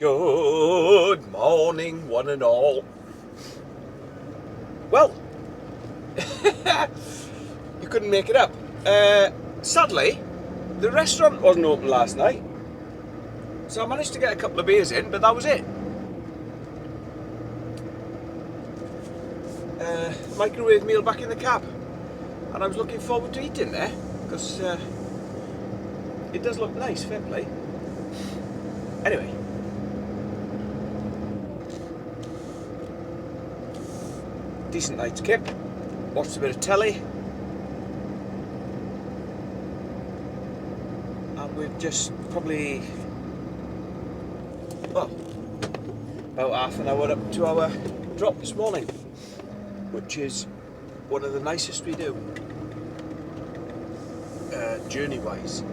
Good morning, one and all. Well, you couldn't make it up. Sadly, the restaurant wasn't open last night, so I managed to get a couple of beers in, but that was it. Microwave meal back in the cab, and I was looking forward to eating there, because it does look nice, fair play. Anyway. Decent night's kip, watched a bit of telly, and we've just probably, well, about half an hour up to our drop this morning, which is one of the nicest we do, journey-wise.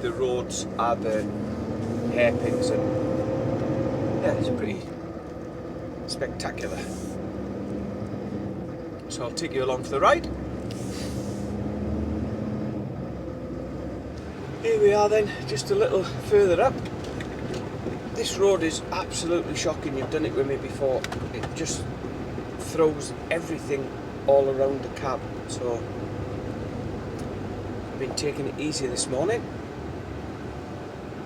The roads are the hairpins, and yeah, it's pretty spectacular. So I'll take you along for the ride. Here we are then, just a little further up. This road is absolutely shocking. You've done it with me before. It just throws everything all around the cab. So I've been taking it easy this morning,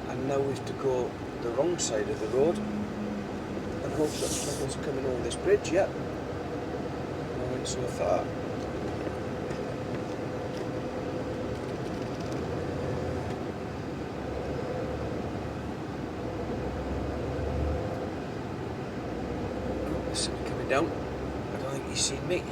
and now we have to go the wrong side of the road. I hope that someone's coming over this bridge yet. No one so far. Oh, there's somebody coming down. I don't think he's seen me.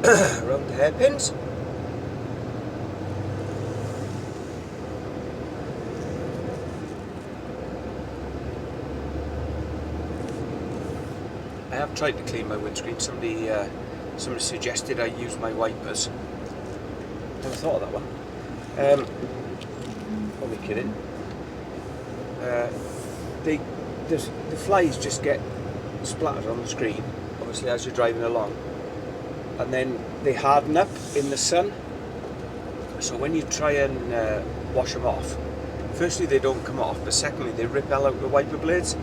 Around the hairpins. I have tried to clean my windscreen. Somebody suggested I use my wipers. Never thought of that one. Only kidding. The flies just get splattered on the screen, obviously, as you're driving along, and then they harden up in the sun. So when you try and wash them off, firstly they don't come off, but secondly they rip out the wiper blades.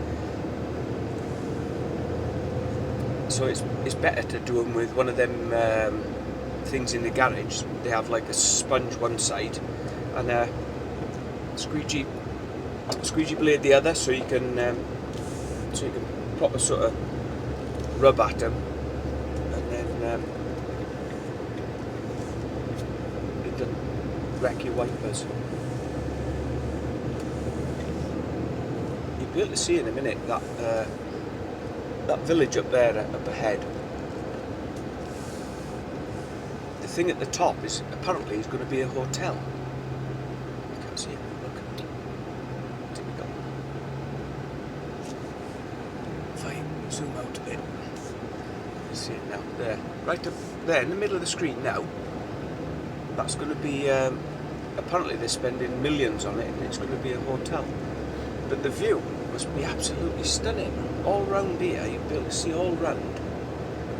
So it's better to do them with one of them things in the garage. They have like a sponge one side and a squeegee blade the other, so you can proper sort of rub at them, and then it doesn't wreck your wipers. You'll be able to see in a minute that village up there up ahead. The thing at the top is apparently is going to be a hotel. You can't see it. Zoom out a bit. You see it now. There, right up there in the middle of the screen now. That's going to be. Apparently, they're spending millions on it, and it's going to be a hotel. But the view must be absolutely stunning. All round here, you'll be able to see all round.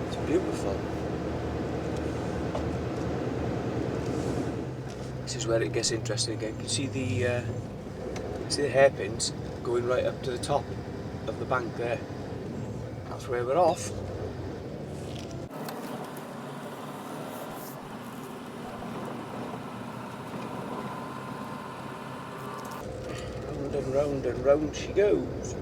It's beautiful. This is where it gets interesting again. You can see the hairpins going right up to the top of the bank there. That's where we're off. Round and round and round she goes.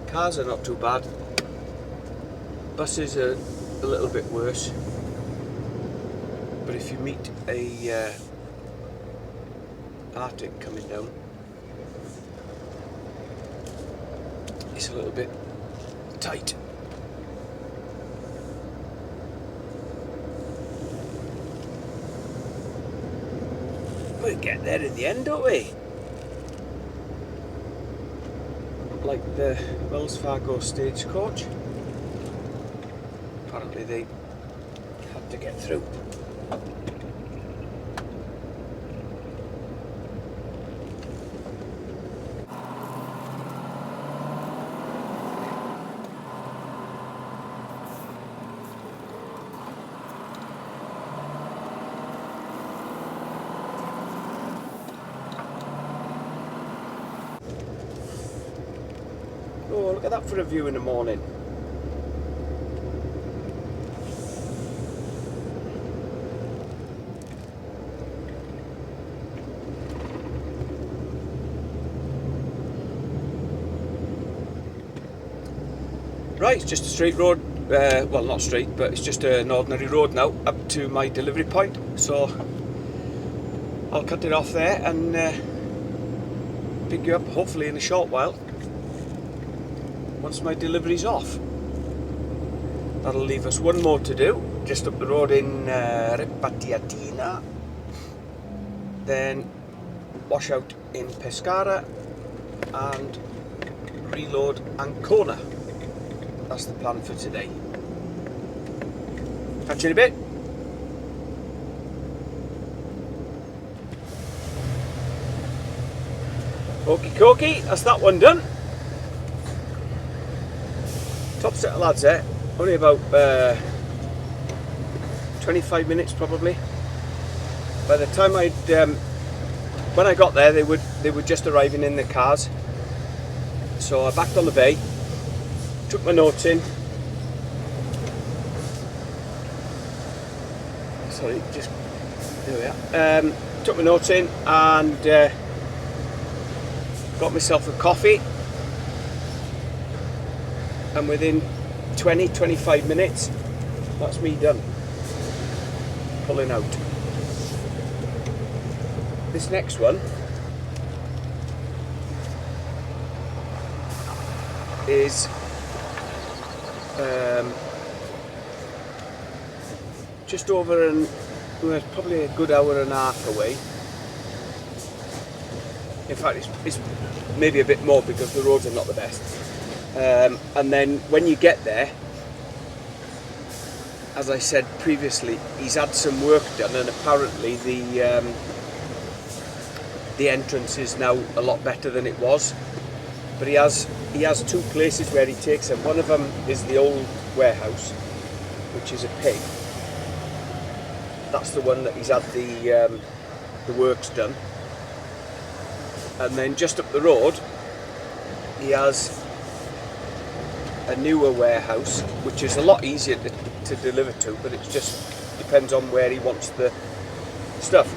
Cars are not too bad. Buses are a little bit worse. But if you meet a Arctic coming down, it's a little bit tight. We'll get there in the end, don't we? Like the Wells Fargo stagecoach. Apparently they had to get through. Oh, look at that for a view in the morning. Right, it's just a straight road, well not straight, but it's just an ordinary road now up to my delivery point, so I'll cut it off there and pick you up hopefully in a short while once my delivery's off. That'll leave us one more to do, just up the road in Ripagliatina, then wash out in Pescara and reload Ancona. That's the plan for today. Catch you in a bit. Okie dokie, that's that one done. Top set of lads there. Only about 25 minutes probably. By the time when I got there, they were just arriving in the cars. So I backed on the bay. Took my notes in. Sorry, just there we are. Took my notes in and got myself a coffee. And within 20-25 minutes, that's me done. Pulling out. This next one is just over well, probably a good hour and a half away. In fact, it's maybe a bit more because the roads are not the best. And then when you get there, as I said previously, he's had some work done, and apparently the entrance is now a lot better than it was. But he has two places where he takes them. One of them is the old warehouse, which is a pig. That's the one that he's had the works done. And then just up the road, he has a newer warehouse, which is a lot easier to deliver to, but it just depends on where he wants the stuff.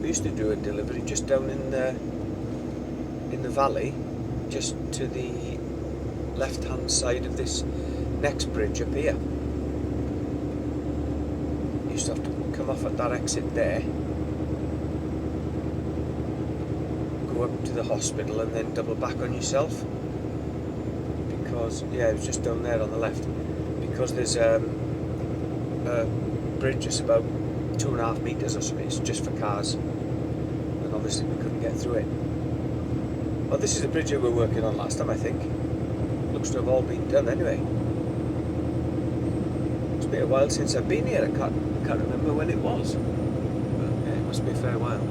We used to do a delivery just down in the valley, just to the left hand side of this next bridge up here. You used to have to come off at that exit there, go up to the hospital and then double back on yourself, because yeah, it was just down there on the left, because there's a bridge that's about 2.5 meters or something. It's just for cars, and obviously we couldn't get through it. Well, this is the bridge that we were working on last time, I think. Looks to have all been done anyway. It's been a while since I've been here. I can't remember when it was, but yeah, it must be a fair while.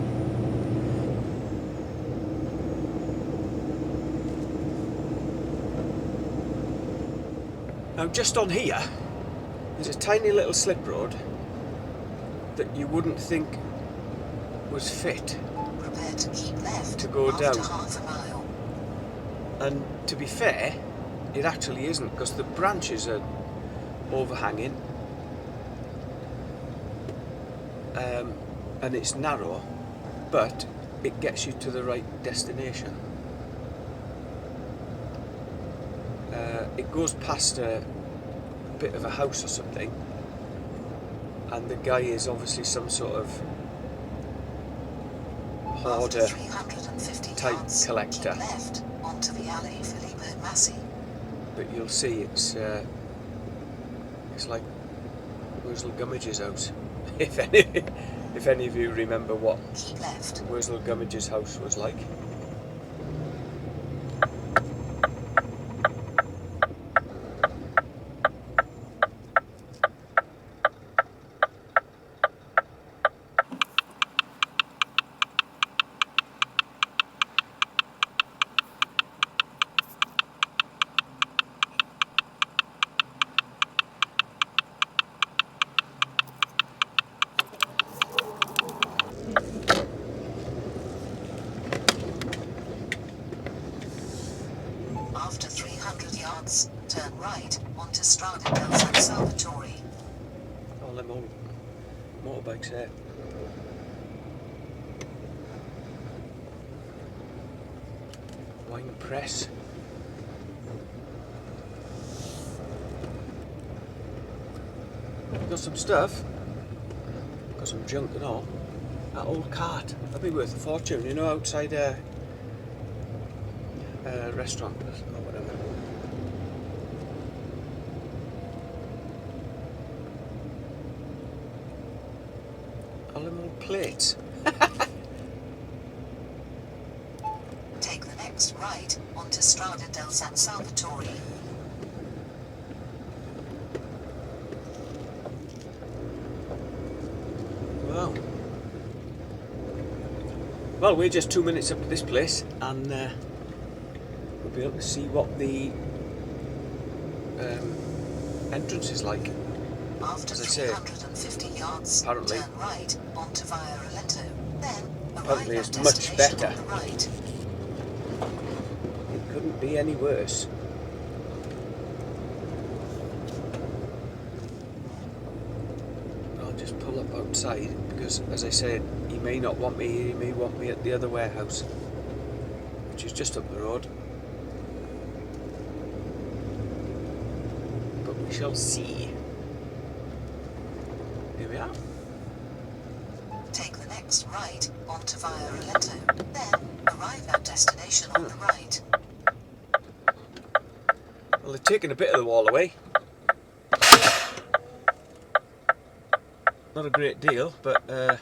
Now just on here, there's a tiny little slip road that you wouldn't think was fit to keep left to go down. half a mile. And to be fair, it actually isn't, because the branches are overhanging, and it's narrow, but it gets you to the right destination. It goes past a bit of a house or something, and the guy is obviously some sort of hoarder type collector. Left onto the alley Massey. but you'll see it's like Wurzel Gummage's house. If any of you remember what Keep left. Wurzel Gummage's house was like. After 300 yards, turn right onto Strada del San Salvatore. All them old motorbikes there. Wine press. Got some stuff. Got some junk and all. That old cart. That'd be worth a fortune, you know, outside a restaurant or whatever. All them old plates. Take the next right onto Strada del San Salvatore. Wow. Well, we're just 2 minutes up to this place, and we'll be able to see what the entrance is like. After As I say, 350 yards, apparently- turn right onto Via Roletto. Then Apparently arrive it's at much destination better. on the right. It couldn't be any worse. I'll just pull up outside because, as I said, he may not want me here, he may want me at the other warehouse, which is just up the road. But we shall see. Here we are. Take the next right onto Via Roletto. Then arrive at destination on the right. Well, they're taking a bit of the wall away. Not a great deal, but I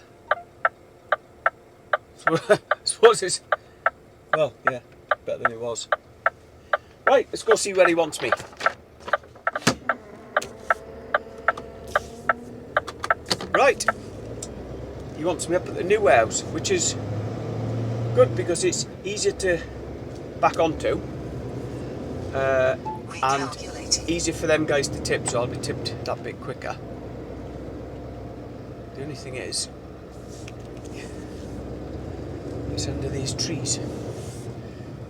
suppose it's, well, yeah, better than it was. Right, let's go see where he wants me. Right, he wants me up at the new warehouse, which is good because it's easier to back onto and Recalculating. easier for them guys to tip, so I'll be tipped that bit quicker. The only thing is, it's under these trees.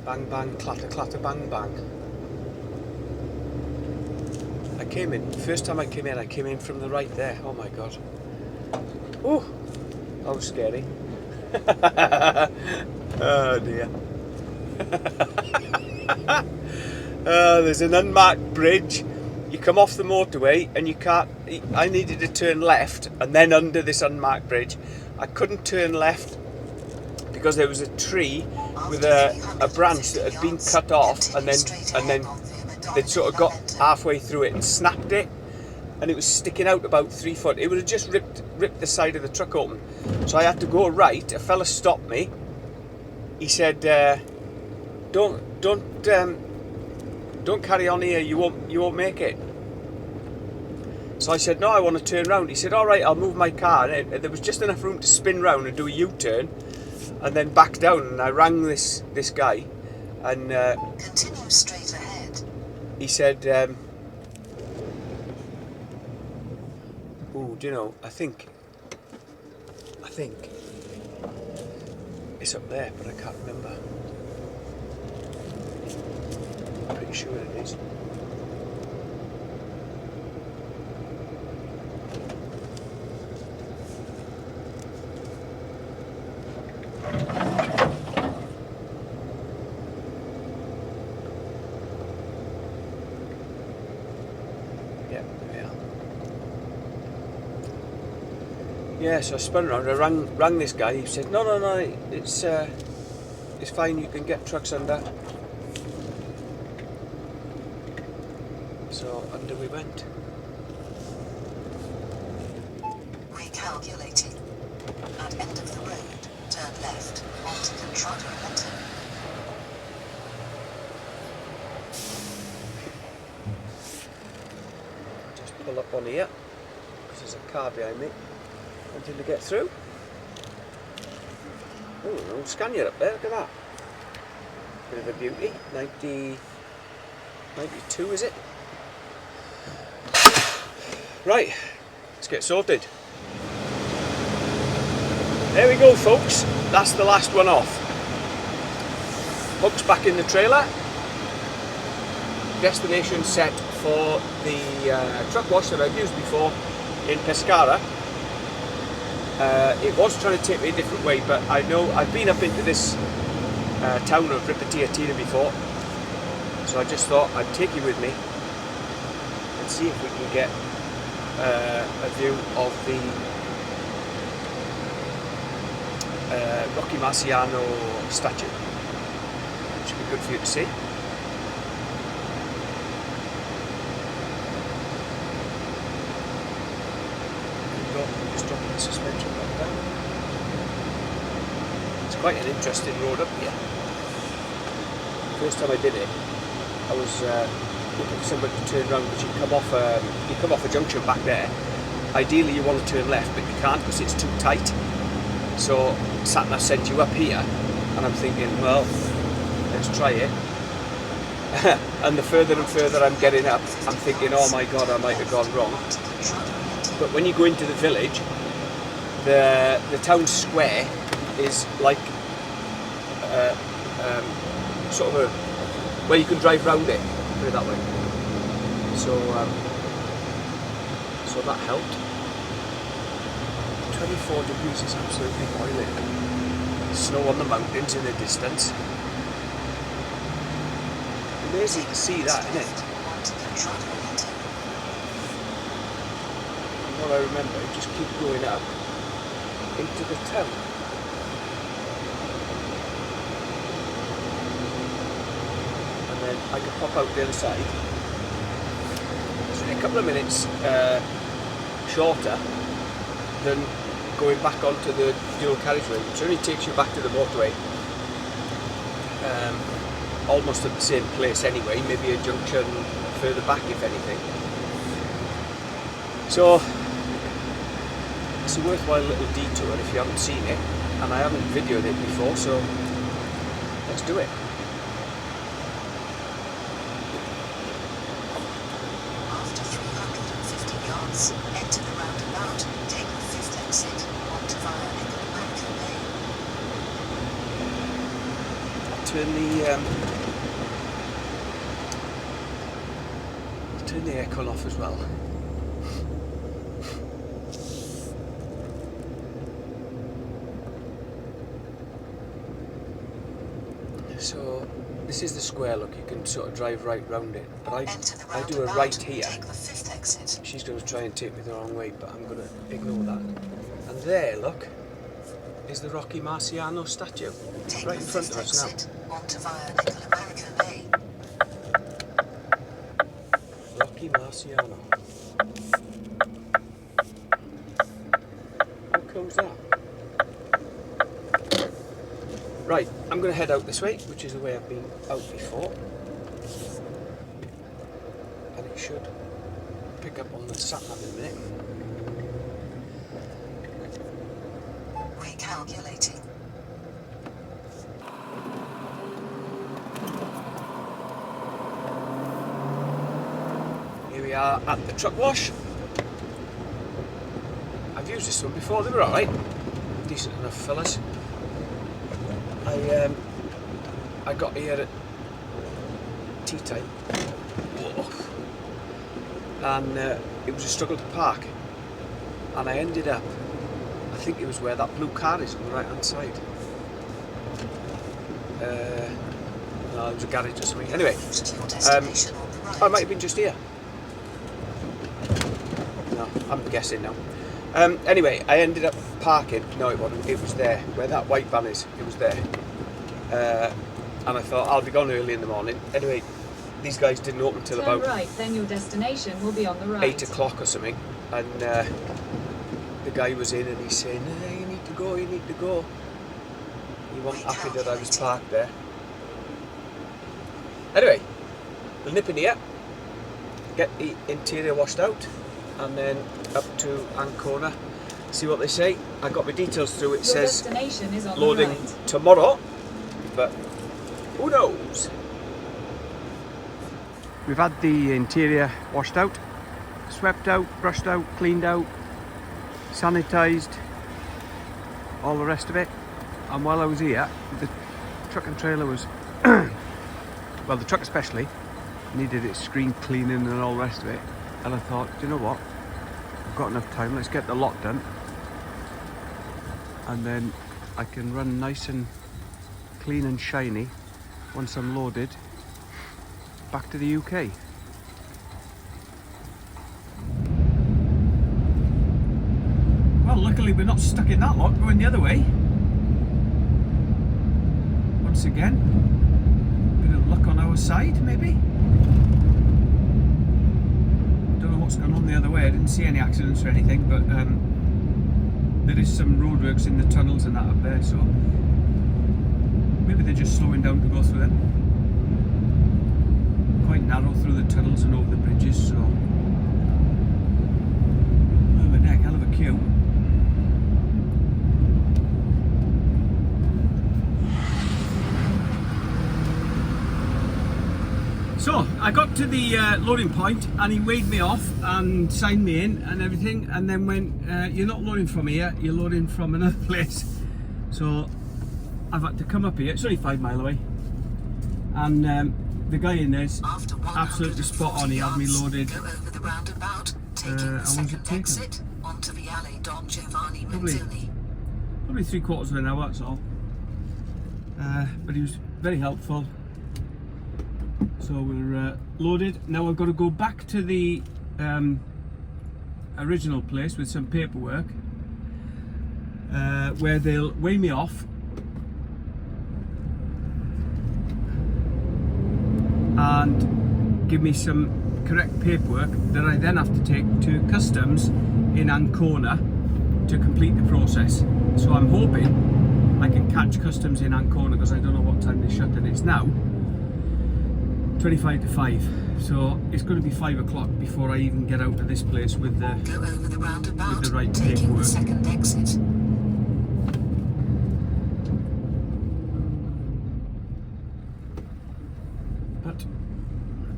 Bang bang, clatter clatter, bang bang. I came in, first time I came in from the right there. Oh my god. Oh, that was scary. Oh dear. There's an unmarked bridge. You come off the motorway and you can't. I needed to turn left and then under this unmarked bridge. I couldn't turn left because there was a tree with a branch that had been cut off, and then they'd sort of got halfway through it and snapped it, and it was sticking out about 3 foot. It would have just ripped the side of the truck open. So I had to go right. A fella stopped me. He said, "Don't carry on here. You won't make it." So I said, "No, I want to turn round." He said, "All right, I'll move my car." And there was just enough room to spin round and do a U-turn, and then back down. And I rang this guy, and Continue straight ahead. he said, "Oh, do you know? I think it's up there, but I can't remember. I'm pretty sure it is." Yeah, there we are. Yeah, so I spun around. I rang this guy. He said, "No, it's fine. You can get trucks under." So under we went. Recalculating. At end of the road, turn left onto Contrada Alento. Just pull up on here because there's a car behind me wanting to get through. Oh, an old Scania up there, look at that. Bit of a beauty. 92 is it? Right, let's get sorted. There we go folks, that's the last one off. Hook's back in the trailer. Destination set for the truck wash that I've used before in Pescara. It was trying to take me a different way, but I know I've been up into this town of Ripetiatina before, so I just thought I'd take you with me and see if we can get a view of the Rocky Marciano statue, which would be good for you to see. Just dropping the suspension back down. It's quite an interesting road up here. First time I did it, I was looking for somebody to turn around, but you come off a junction back there. Ideally you want to turn left, but you can't because it's too tight. So sat-nav sent you up here, and I'm thinking, well, let's try it. And the further and further I'm getting up, I'm thinking, oh my god, I might have gone wrong. But when you go into the village, the town square is like sort of where you can drive round it, put it that way. So so that helped. 24 degrees is absolutely boiling. Snow on the mountains in the distance. Amazing to see that, isn't it? And what I remember, you just keep going up into the town. And then I can pop out the other side. It's only a couple of minutes shorter than going back onto the dual carriageway, which only takes you back to the motorway. Almost at the same place anyway, maybe a junction further back if anything. So it's a worthwhile little detour if you haven't seen it, and I haven't videoed it before, so let's do it. After 350 yards, enter the roundabout, take the 5th exit onto via Ancona. Turn the aircon off as well. So this is the square, look, you can sort of drive right round it, but I do a right here. Take the 5th exit. She's going to try and take me the wrong way, but I'm going to ignore that. And there, look, is the Rocky Marciano statue, Take right in the front of 5th us now. exit onto via Calais. Rocky Marciano. How cool's that? Right, I'm going to head out this way, which is the way I've been out before. And it should pick up on the sat-nav in a minute. Recalculating. Here we are at the truck wash. I've used this one before, they were alright. Decent enough fellas. I got here at tea time. Whoa. And it was a struggle to park. And I ended up, I think it was where that blue car is on the right hand side. No, it was a garage or something. Anyway, I might have been just here. No, I'm guessing now. Anyway, I ended up parking. No, it wasn't. It was there where that white van is. It was there, and I thought I'll be gone early in the morning. Anyway, these guys didn't open till Turn about right, then your destination will be on the right. 8 o'clock or something, and the guy was in and he's saying, you need to go, you need to go. He wasn't happy that I was parked there. Anyway, we'll nip in here, get the interior washed out, and then up to Ancona, see what they say. I got my details through, it Your says destination is on loading the right. tomorrow, but who knows? We've had the interior washed out, swept out, brushed out, cleaned out, sanitised, all the rest of it. And while I was here, the truck and trailer was, well, the truck especially, needed its screen cleaning and all the rest of it. And I thought, do you know what? I've got enough time, let's get the lot done. And then I can run nice and clean and shiny once I'm loaded back to the UK. Well, luckily we're not stuck in that lot, going the other way. Once again, a bit of luck on our side, maybe. Don't know what's going on the other way. I didn't see any accidents or anything, but there is some roadworks in the tunnels and that up there, so maybe they're just slowing down to go through them. Quite narrow through the tunnels and over the bridges, so over the neck, hell of a queue. So I got to the loading point and he weighed me off and signed me in and everything, and then went, you're not loading from here, you're loading from another place. So I've had to come up here, it's only 5 miles away, and the guy in there's absolutely spot on. He had me loaded. Go over the roundabout, taking the second exit onto the Viale Don Giovanni Mazzilli. Probably 3/4 of an hour, that's all. But he was very helpful. So we're loaded. Now I've got to go back to the original place with some paperwork where they'll weigh me off and give me some correct paperwork that I then have to take to customs in Ancona to complete the process. So I'm hoping I can catch customs in Ancona, because I don't know what time they shut, and it's now 25 to 5. So it's going to be 5 o'clock before I even get out of this place with the, Go over the roundabout, with the right taking paperwork. the second exit. But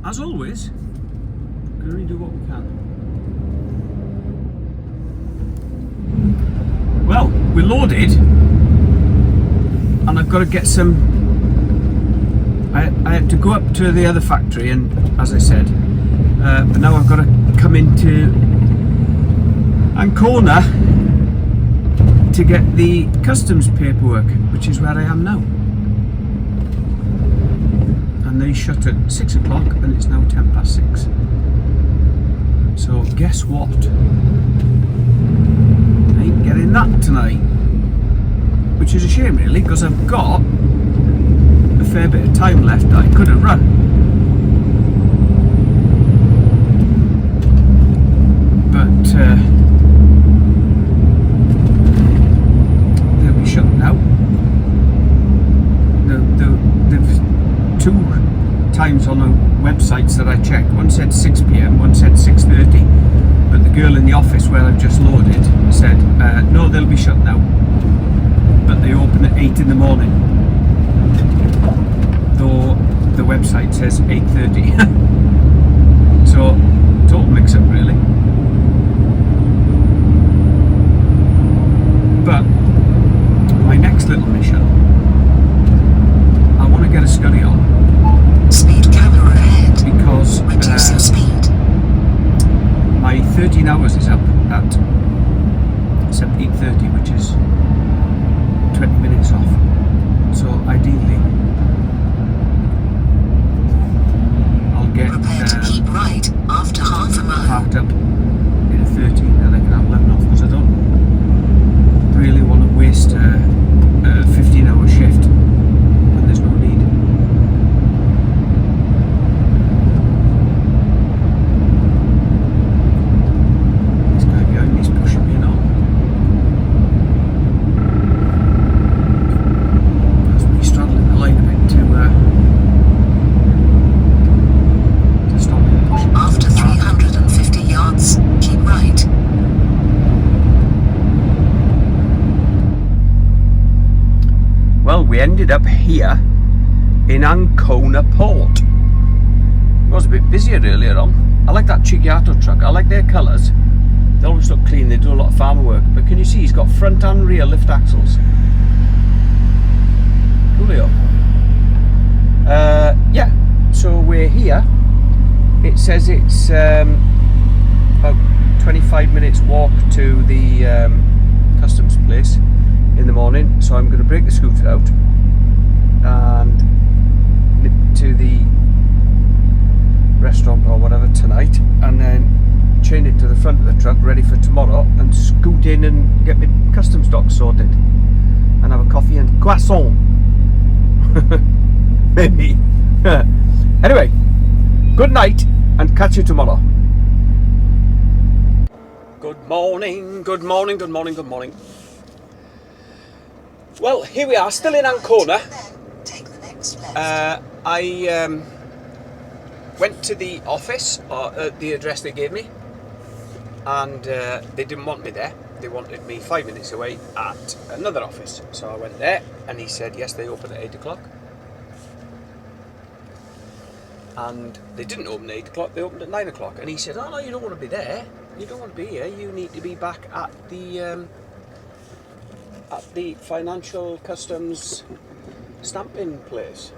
as always, we can only do what we can. Well, we're loaded, and I've got to get some. I had to go up to the other factory, and as I said, but now I've got to come into Ancona to get the customs paperwork, which is where I am now. And they shut at 6 o'clock, and it's now 10 past 6. So guess what? I ain't getting that tonight, which is a shame really, because I've got a fair bit of time left that I could have run. But they'll be shut now. There's 2 times on the websites that I checked. One said 6 PM, one said 6:30. But the girl in the office where I've just loaded said, no, they'll be shut now. But they open at 8 in the morning. Though the website says 8:30. So, total mix-up really. But my next little mission, I want to get a scurry on. Speed camera ahead. Because Reducing speed. my 13 hours is up at 8:30, which is 20 minutes off. So ideally, I'll get Prepare to keep right after half a mile. parked up here in Ancona port. It was a bit busier earlier on. I like that Chigiato truck. I like their colours. They always look clean. They do a lot of farmer work. But can you see he's got front and rear lift axles? Coolio. Yeah, so we're here. It says it's about 25 minutes walk to the customs place in the morning. So I'm going to break the scooter out and nip to the restaurant or whatever tonight, and then chain it to the front of the truck ready for tomorrow and scoot in and get my customs docs sorted and have a coffee and croissant. Maybe. Anyway, good night and catch you tomorrow. Good morning, good morning, good morning, good morning. Well, here we are, still in Ancona. Then take the next left. I went to the office, or the address they gave me, and they didn't want me there. They wanted me 5 minutes away at another office. So I went there, and he said, yes, they open at 8 o'clock. And they didn't open at 8 o'clock, they opened at 9 o'clock. And he said, oh no, you don't want to be there. You don't want to be here. You need to be back at the financial customs stamping place,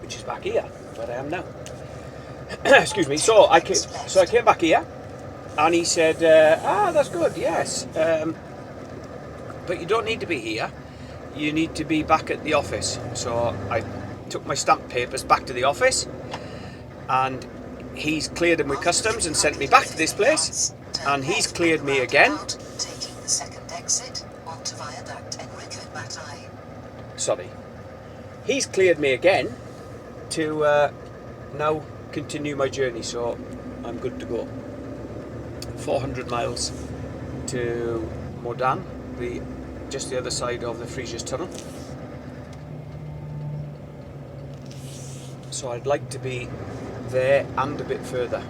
which is back here, where I am now. Excuse me. So I came back here, and he said, that's good, yes. But you don't need to be here. You need to be back at the office. So I took my stamp papers back to the office, and he's cleared them with customs and sent me back to this place, and he's cleared me again. Taking the second exit onto Viaduct Enrico Mattei. Sorry. He's cleared me again to now continue my journey, so I'm good to go. 400 miles to Modane, just the other side of the Frejus tunnel. So I'd like to be there and a bit further.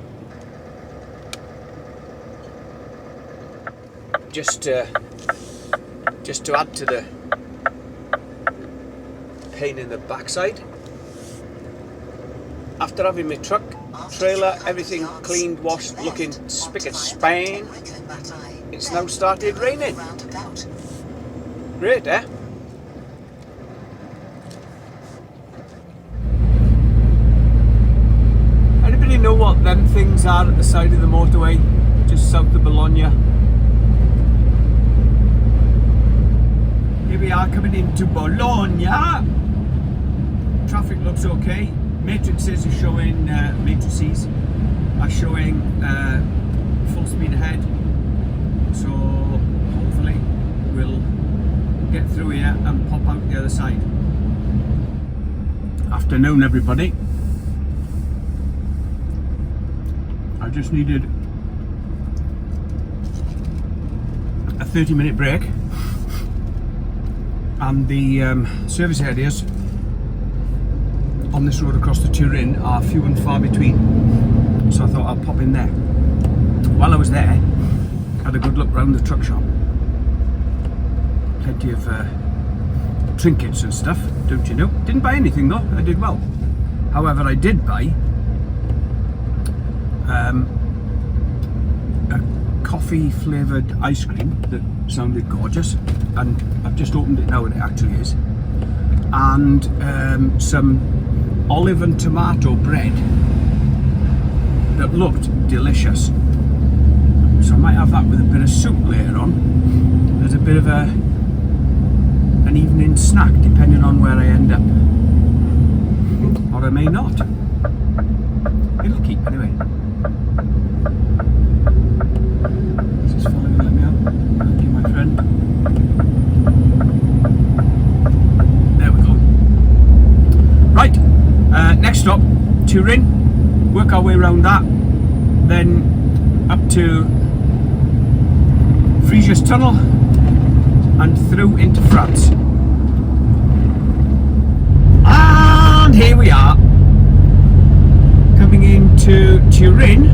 Just to add to the pain in the backside. After having my truck, trailer, everything cleaned, washed, looking spick and span, it's now started raining. Great, eh? Anybody know what them things are at the side of the motorway, just south of Bologna? Here we are coming into Bologna. Traffic looks okay. Matrices are showing, matrices are showing full speed ahead. So hopefully we'll get through here and pop out the other side. Afternoon, everybody. I just needed a 30-minute break, and the service areas on this road across to Turin are few and far between, so I thought I'll pop in there. While I was there, I had a good look round the truck shop. Plenty of trinkets and stuff, don't you know? Didn't buy anything though, I did well. However, I did buy a coffee flavoured ice cream that sounded gorgeous, and I've just opened it now and it actually is, and some olive and tomato bread that looked delicious. So I might have that with a bit of soup later on as a bit of an evening snack, depending on where I end up, or I may not. It'll keep anyway. Just follow me, let me out. Thank you, my friend. There we go. Right, next stop, Turin. Work our way around that, then up to Frejus Tunnel and through into France. And here we are, coming into Turin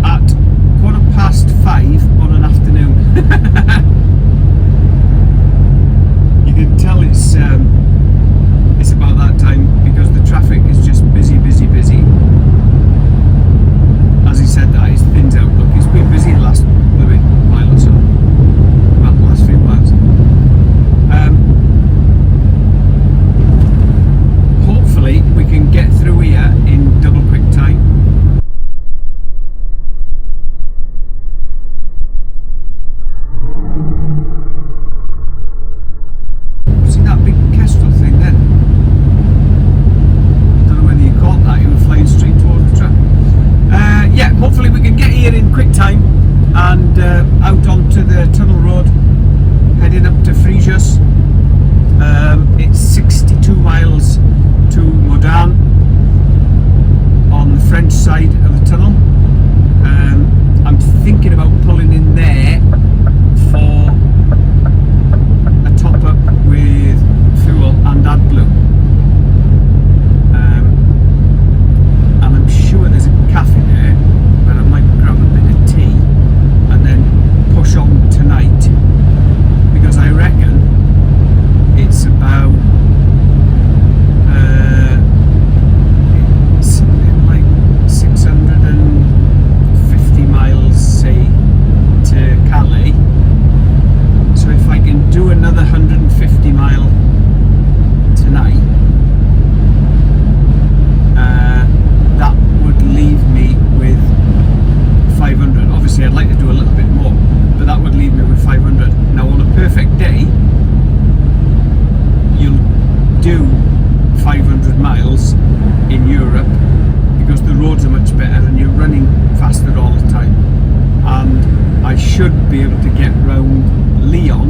at 5:15 on an afternoon. You can tell it's roads are much better and you're running faster all the time. And I should be able to get round Lyon,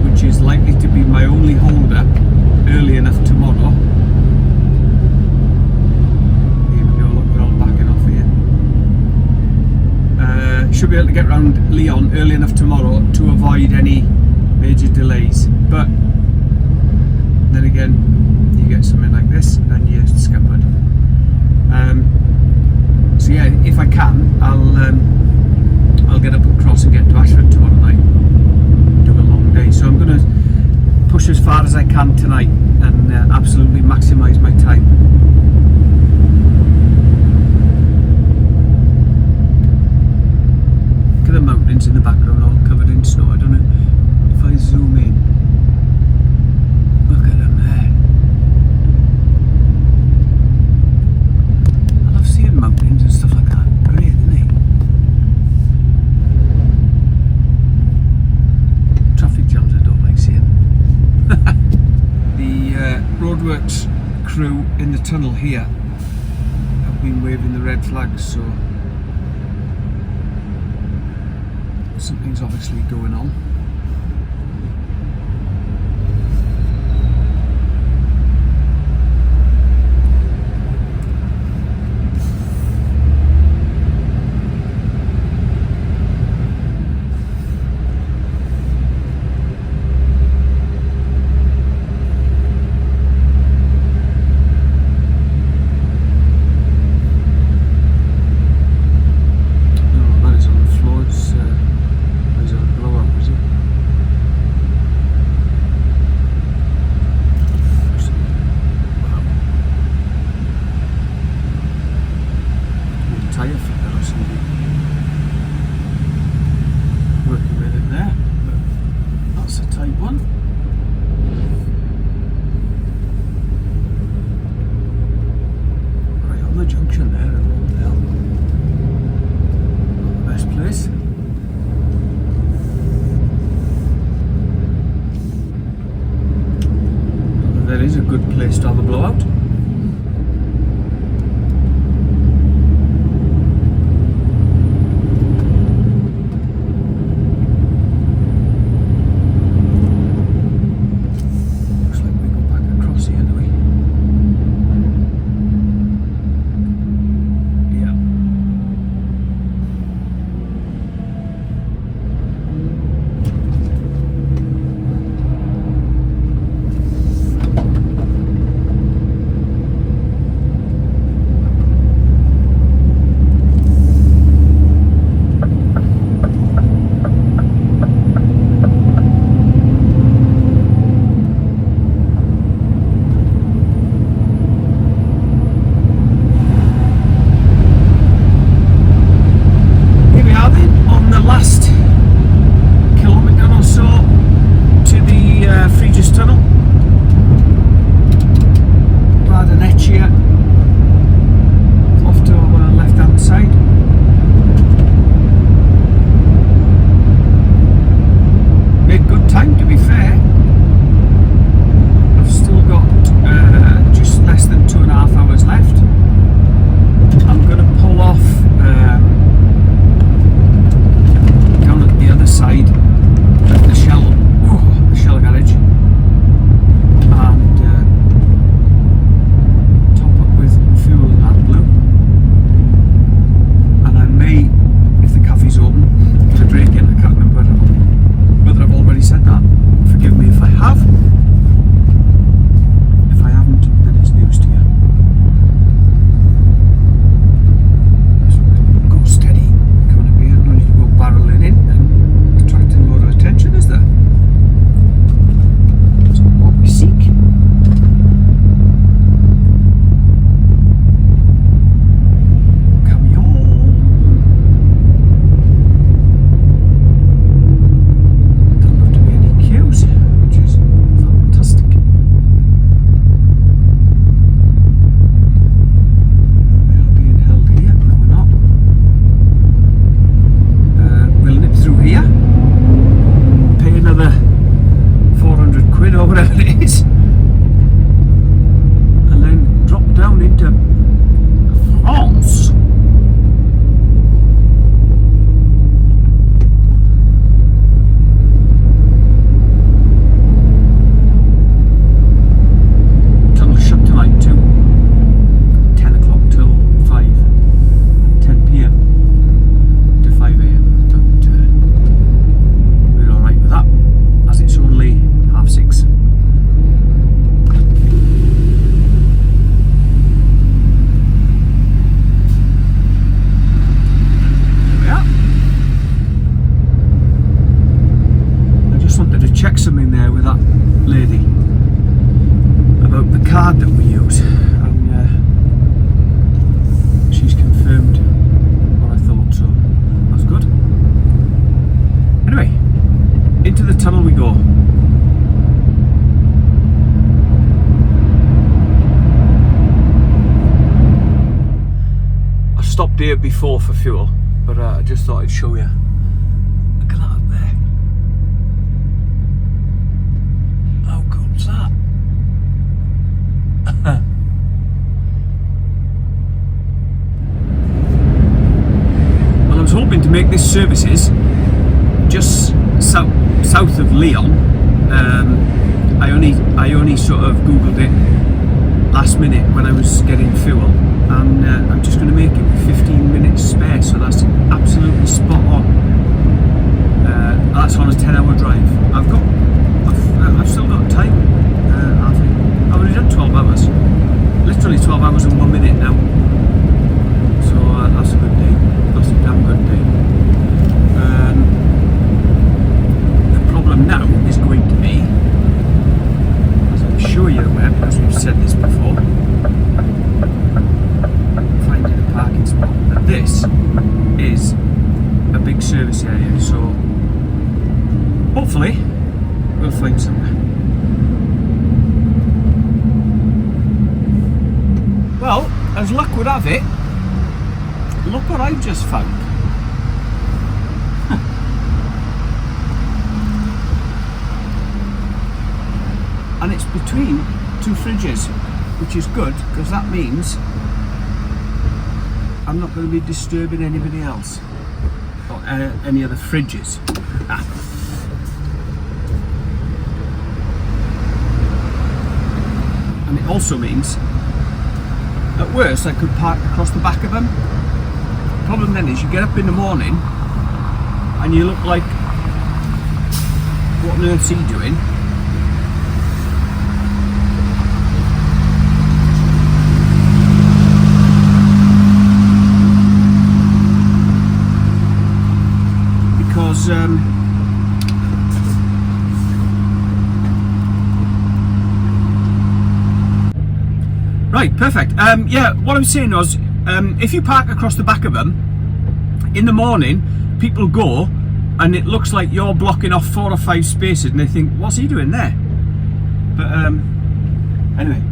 which is likely to be my only hold-up, early enough tomorrow. Here we go, look, we're all backing off here. Should be able to get round Lyon early enough tomorrow to avoid any major delays. But then again, you get something like this and you're scuppered. So yeah, if I can, I'll get up across and get to Ashford tomorrow night. Do a long day, so I'm going to push as far as I can tonight and absolutely maximise my time. Look at the mountains in the background, all covered in snow. I don't know if I zoom in. Look at them there. I love seeing mountains and stuff like that. Great, isn't it? Traffic jams I don't like seeing. The roadworks crew in the tunnel here have been waving the red flags, so something's obviously going on. That is a good place to have a blowout. Looks like we go back across here, do we? Yeah. here before for fuel, but I just thought I'd show you. Look at that up there. How cool's that? Well, I was hoping to make this services just south of Lyon. I only sort of googled it last minute when I was getting fuel, and I'm just going to make it 15 minutes spare, so that's absolutely spot on. That's on a 10-hour drive. I've still got time. I've only done 12 hours. Literally 12 hours and 1 minute now. So that's a good day. That's a damn good day. The problem now is going to be, as I'm sure you're aware, because we've said this before, finding a parking spot. And this is a big service area, so hopefully we'll find somewhere. Well, as luck would have it, look what I've just found. And it's between two fridges, which is good, because that means I'm not going to be disturbing anybody else or any other fridges. And it also means, at worst, I could park across the back of them. The problem then is you get up in the morning and you look like, what on earth's he doing? Because right, perfect. Yeah, what I'm saying was, if you park across the back of them, in the morning, people go, and it looks like you're blocking off 4 or 5 spaces, and they think, what's he doing there? But anyway,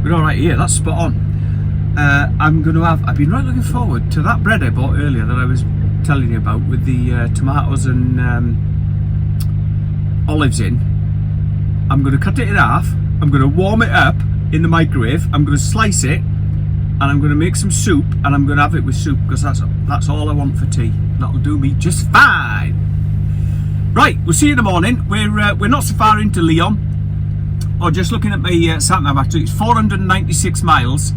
we're all right here. That's spot on. I've been right looking forward to that bread I bought earlier that I was telling you about, with the tomatoes and olives in. I'm going to cut it in half. I'm going to warm it up in the microwave. I'm going to slice it, and I'm going to make some soup, and I'm going to have it with soup, because that's all I want for tea. That'll do me just fine. Right, we'll see you in the morning. We're not so far into Lyon. Or just looking at my sat nav, actually, it's 496 miles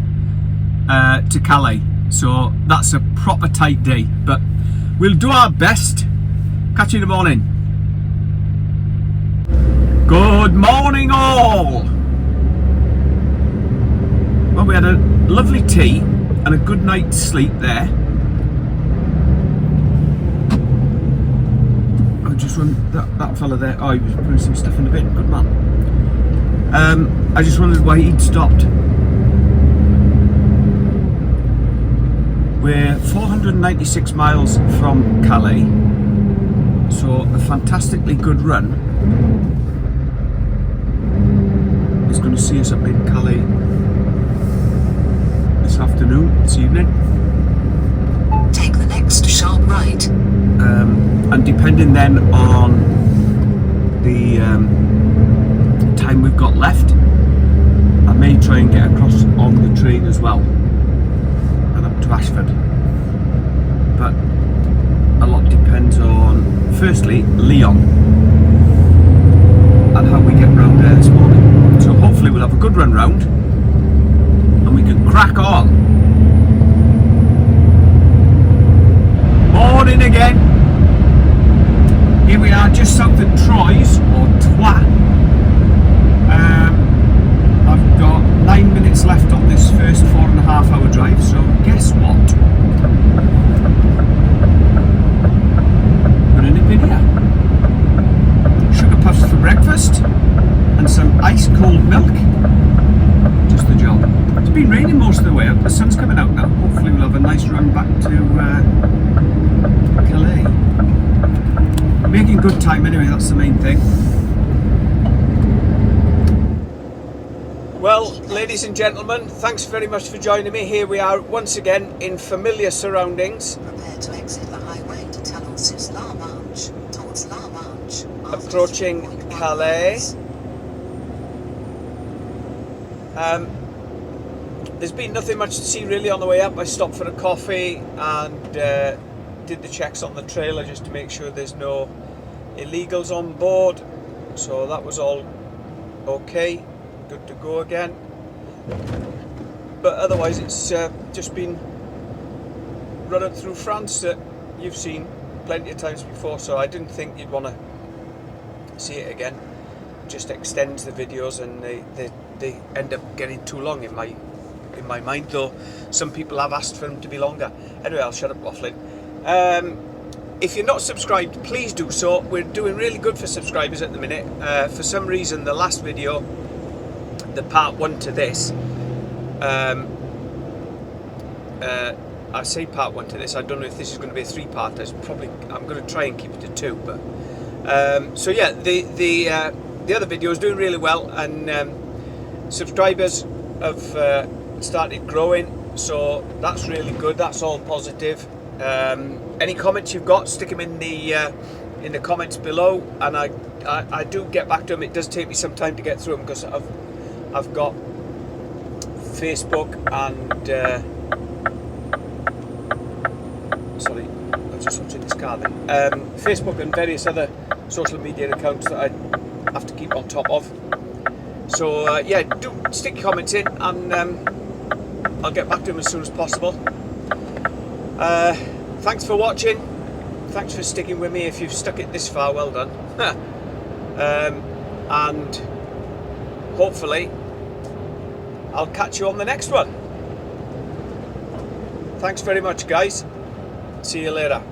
to Calais. So that's a proper tight day, but we'll do our best. Catch you in the morning. Good morning, all. Well, we had a lovely tea and a good night's sleep there. I just wondered, that fella there, oh, he was putting some stuff in the bin. Good man. I just wondered why he'd stopped. We're 496 miles from Calais, so a fantastically good run is going to see us up in Calais this afternoon, this evening. Take the next sharp right. And depending then on the time we've got left, I may try and get across on the train as well and up to Ashford. But a lot depends on, firstly, Lyon and how we get round there this morning. So hopefully we'll have a good run round and we can crack on. Morning again. Here we are just south of Troyes, or Troyes. I've got 9 minutes left on this first 4.5 hour drive, so guess what? I'm gonna nip in here. Sugar puffs for breakfast and some ice cold milk. Just the job. It's been raining most of the way up. The sun's coming out now. Hopefully we'll have a nice run back to Calais. Making good time anyway, that's the main thing. Well, ladies and gentlemen, thanks very much for joining me. Here we are once again in familiar surroundings. Prepare to exit the highway to Talon-sur-La Marche towards La Marche. Approaching Calais. There's been nothing much to see really on the way up. I stopped for a coffee and did the checks on the trailer just to make sure there's no illegals on board. So that was all okay, good to go again. But otherwise it's just been running through France that you've seen plenty of times before, so I didn't think you'd want to see it again. It just extends the videos and they end up getting too long in my mind, though some people have asked for them to be longer. Anyway, I'll shut up waffling. If you're not subscribed, please do so. We're doing really good for subscribers at the minute. For some reason, the last video, the part 1 to this, I say part 1 to this, I don't know if this is going to be a 3-parter. I'm going to try and keep it to 2, but so yeah, the other video is doing really well, and subscribers have started growing, so that's really good. That's all positive. Any comments you've got, stick them in the comments below, and I do get back to them. It does take me some time to get through them because I've got Facebook and sorry, I was just watching this car then. Facebook and various other social media accounts that I have to keep on top of. So yeah, do stick your comments in, and I'll get back to them as soon as possible. Thanks for watching. Thanks for sticking with me. If you've stuck it this far, well done. And hopefully I'll catch you on the next one. Thanks very much, guys. See you later.